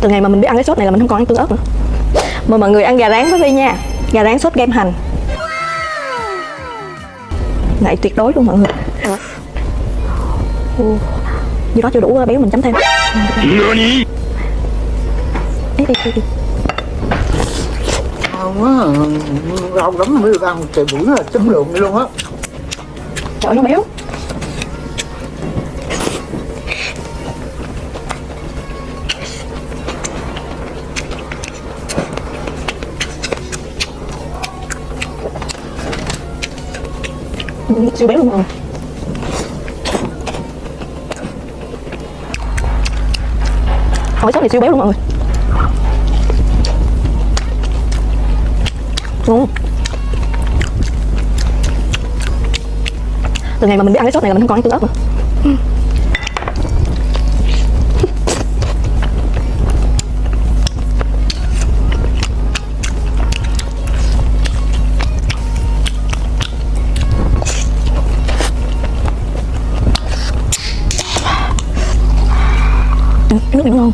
Từ ngày mà mình biết ăn cái sốt này là mình không còn ăn tương ớt nữa. Mời mọi người ăn gà rán với Vi nha. Gà rán sốt kem hành. Này tuyệt đối luôn mọi người. Như đó chưa đủ béo mình chấm thêm. Ngon quá, rau lắm mới được ăn trời buổi là chất lượng luôn á. Trời ơi nó béo. Siêu béo luôn mọi người. Hỏi sốt này siêu béo luôn mọi người. Từ ngày mà mình biết ăn cái sốt này là mình không còn ăn tương ớt nữa. Cái nước này ngon.